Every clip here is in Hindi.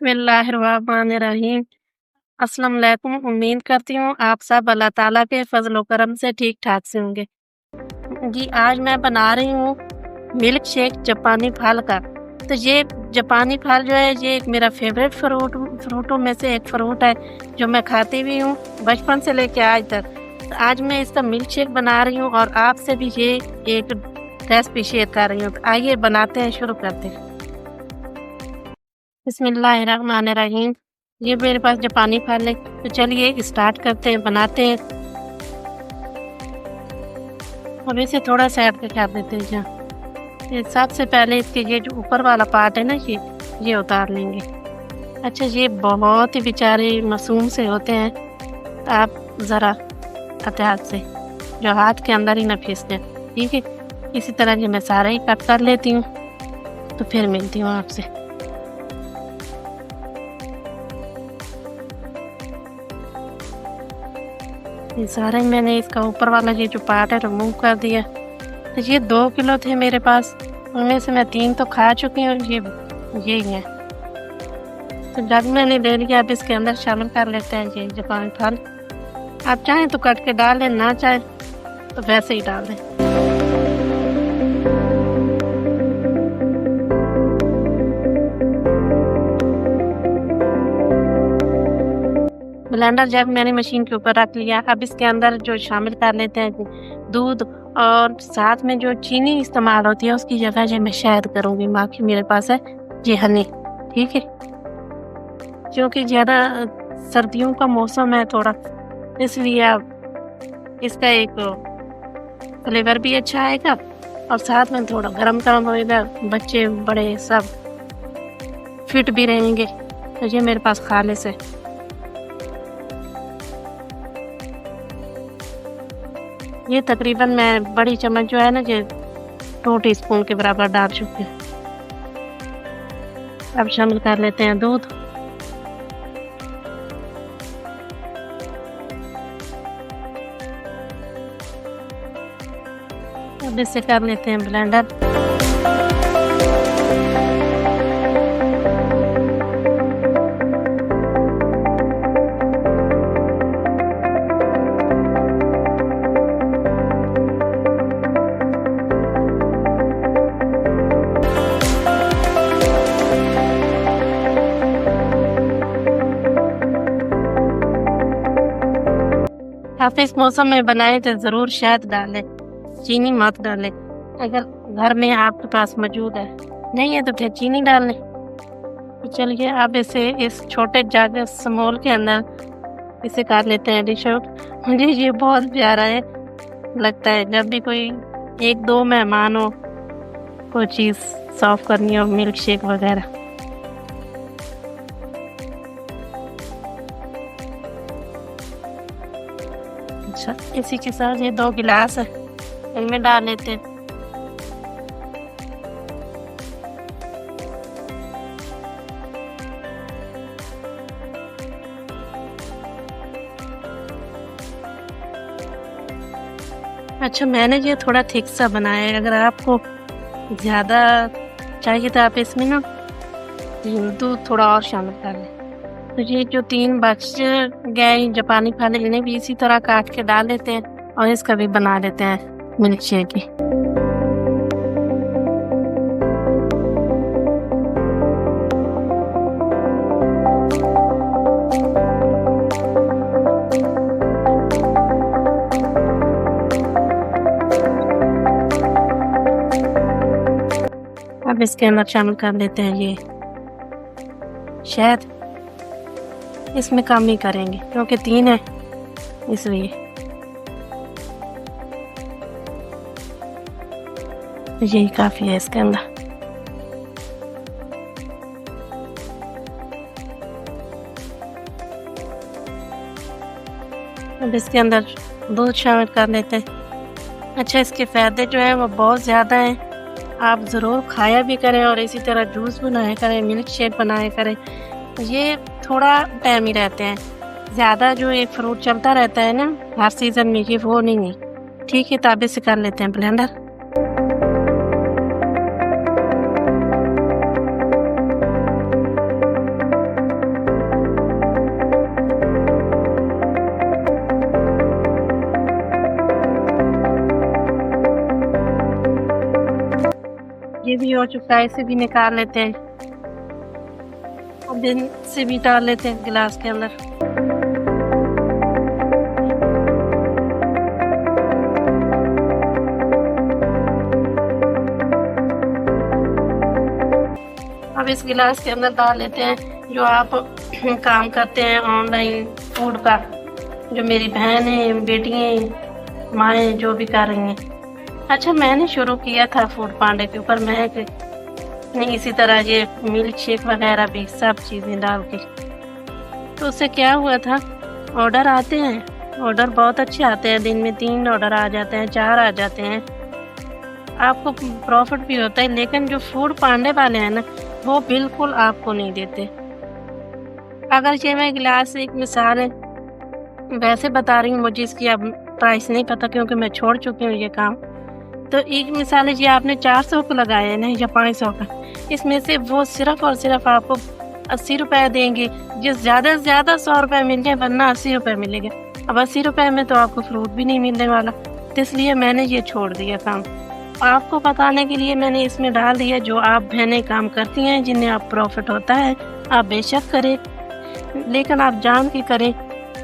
बिस्मिल्लाहिर्रहमानिर्रहीम। अस्सलाम वालेकुम। उम्मीद करती हूँ आप सब अल्लाह ताला के फज़ल व करम से ठीक-ठाक से होंगे। जी, आज मैं बना रही हूँ मिल्क शेक जापानी फल का। तो ये जापानी फल जो है ये एक मेरा फ़ेवरेट फ्रूटों में से एक फ्रूट है, जो मैं खाती भी हूँ बचपन से लेके आज तक। तो आज मैं इसका मिल्क शेक बना रही हूँ और आपसे भी ये एक रेसिपी शेयर कर रही हूँ। तो आइए बनाते हैं, शुरू करते हैं। बिस्मिल्लाहिर्रहमानिर्रहीम। ये मेरे पास जापानी फल है, तो चलिए स्टार्ट करते हैं, बनाते हैं। अब इसे थोड़ा साइड पे कर देते हैं जहाँ। ये सबसे पहले इसके ये जो ऊपर वाला पार्ट है ना, ये उतार लेंगे। अच्छा, ये बहुत ही बेचारे मासूम से होते हैं, तो आप ज़रा एहतियात से, जो हाथ के अंदर ही ना फंस जाए, ठीक है। इसी तरह ये मैं सारा ही कट कर लेती हूँ, तो फिर मिलती हूँ आपसे। ये सारा ही मैंने इसका ऊपर वाला ये जो पार्ट है रिमूव कर दिया। तो ये 2 किलो थे मेरे पास, उनमें से मैं 3 तो खा चुकी हूँ, ये ही है। तो जब मैंने ले लिया, अब इसके अंदर शामिल कर लेते हैं ये जापानी फल। आप चाहें तो कट के डाल लें, ना चाहें तो वैसे ही डाल दें। ब्लेंडर जब मैंने मशीन के ऊपर रख लिया, अब इसके अंदर जो शामिल कर लेते हैं दूध, और साथ में जो चीनी इस्तेमाल होती है उसकी जगह जो मैं शहद करूँगी। बाकी मेरे पास है ये हनी, ठीक है। क्योंकि ज़्यादा सर्दियों का मौसम है थोड़ा, इसलिए अब इसका एक फ्लेवर भी अच्छा आएगा और साथ में थोड़ा गरम होएगा, बच्चे बड़े सब फिट भी रहेंगे। तो ये मेरे पास खालिस है। ये तकरीबन मैं बड़ी चम्मच जो है ना, ये 2 टीस्पून के बराबर डाल चुकी हूँ। अब शामिल कर लेते हैं दूध। अब इसे कर लेते हैं ब्लेंडर। आप इस मौसम में बनाएं तो ज़रूर शहद डालें, चीनी मत डालें। अगर घर में आपके पास मौजूद है, नहीं है तो फिर चीनी डाल लें। तो चलिए अब इसे इस छोटे जग स्मॉल के अंदर इसे कर लेते हैं डिश आउट। मुझे ये बहुत प्यारा है लगता है, जब भी कोई 1-2 मेहमान हो, कोई चीज़ सर्व करनी हो, मिल्क शेक वगैरह। अच्छा, इसी के साथ ये 2 गिलास है, इनमें डाल लेते हैं। अच्छा, मैंने ये थोड़ा थिक सा बनाया है, अगर आपको ज़्यादा चाहिए तो आप इसमें ना दूध थोड़ा और शामिल कर लें। तो ये जो 3 बच गए जापानी फल, इन्हें भी इसी तरह काट के डाल लेते हैं और इसका भी बना लेते हैं मिल्क शेक ही। अब इसके अंदर शामिल कर लेते हैं ये शहद। इसमें कम ही करेंगे क्योंकि 3 है, इसलिए। यही काफ़ी है इसके अंदर। अब इसके अंदर दूध शामिल कर लेते हैं। अच्छा, इसके फ़ायदे जो है वो बहुत ज़्यादा हैं, आप ज़रूर खाया भी करें और इसी तरह जूस बनाया करें, मिल्क शेक बनाया करें। ये थोड़ा टाइम ही रहते हैं, ज़्यादा जो एक फ्रूट चलता रहता है ना हर सीज़न में, ये वो नहीं है, ठीक है। तो अब इसे कर लेते हैं ब्लेंडर। ये भी हो चुका है, इसे भी निकाल लेते हैं। अब इसे भी डाल लेते हैं गिलास के अंदर। अब इस गिलास के अंदर डाल लेते हैं जो आप काम करते हैं ऑनलाइन फूड का, जो मेरी बहन है, बेटियाँ, माएँ जो भी कर रही हैं। अच्छा, मैंने शुरू किया था फूड पांडे के ऊपर महक नहीं, इसी तरह ये मिल्क शेक वगैरह भी सब चीज़ें डाल के। तो उससे क्या हुआ था, ऑर्डर आते हैं, ऑर्डर बहुत अच्छे आते हैं, दिन में 3 ऑर्डर आ जाते हैं, 4 आ जाते हैं, आपको प्रॉफिट भी होता है। लेकिन जो फूड पांडे वाले हैं ना, वो बिल्कुल आपको नहीं देते। अगर ये मैं गिलास एक मिसाल है वैसे बता रही हूँ, मुझे इसकी अब प्राइस नहीं पता क्योंकि मैं छोड़ चुकी हूँ ये काम। तो एक मिसाल है, ये आपने 400 का लगाया है ना या 500 का, इसमें से वो सिर्फ और सिर्फ आपको 80 रुपए देंगे। जिस ज़्यादा से ज़्यादा 100 रुपए मिल जाए, वरना 80 रुपए मिलेगा। अब 80 रुपए में तो आपको फ्रूट भी नहीं मिलने वाला, तो इसलिए मैंने ये छोड़ दिया काम। आपको बताने के लिए मैंने इसमें डाल दिया, जो आप बहनें काम करती हैं जिन्हें आप प्रॉफिट होता है, आप बेशक करें, लेकिन आप जान के करें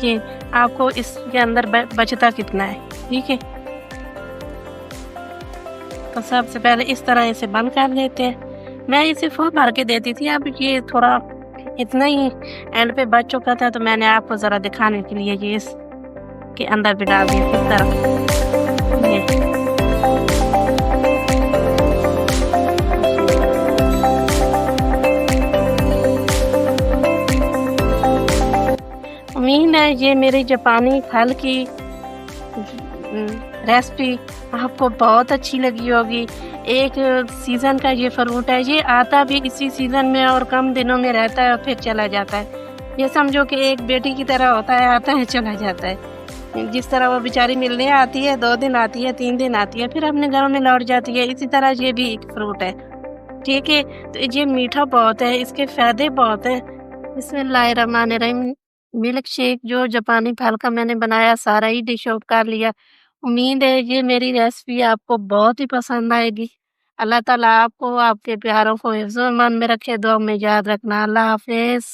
कि आपको इसके अंदर बचता कितना है। ठीक है, तो सबसे पहले इस तरह इसे बंद कर लेते हैं। मैं इसे फुल भर के देती थी, अब ये थोड़ा इतना ही एंड पे बच चुका था, तो मैंने आपको ज़रा दिखाने के लिए ये इसके अंदर भी डाल दिया इस तरह। ये उम्मीद है ये मेरी जापानी फल की रेसिपी आपको बहुत अच्छी लगी होगी। एक सीज़न का ये फ्रूट है, ये आता भी इसी सीज़न में और कम दिनों में रहता है और फिर चला जाता है। ये समझो कि एक बेटी की तरह होता है, आता है चला जाता है। जिस तरह वो बेचारी मिलने आती है, 2 दिन आती है, 3 दिन आती है, फिर अपने घरों में लौट जाती है, इसी तरह ये भी एक फ्रूट है। ठीक है, तो ये मीठा बहुत है, इसके फ़ायदे बहुत हैं। बिस्मिल्लाहिर्रहमानिर्रहीम। मिल्क शेक जो जापानी फल का मैंने बनाया, सारा ही डिश आउट कर लिया। उम्मीद है ये मेरी रेसिपी आपको बहुत ही पसंद आएगी। अल्लाह ताला आपको, आपके प्यारों को हिफ्ज़-ओ-अमान में रखे, दुआ में याद रखना। अल्लाह हाफ़िज़।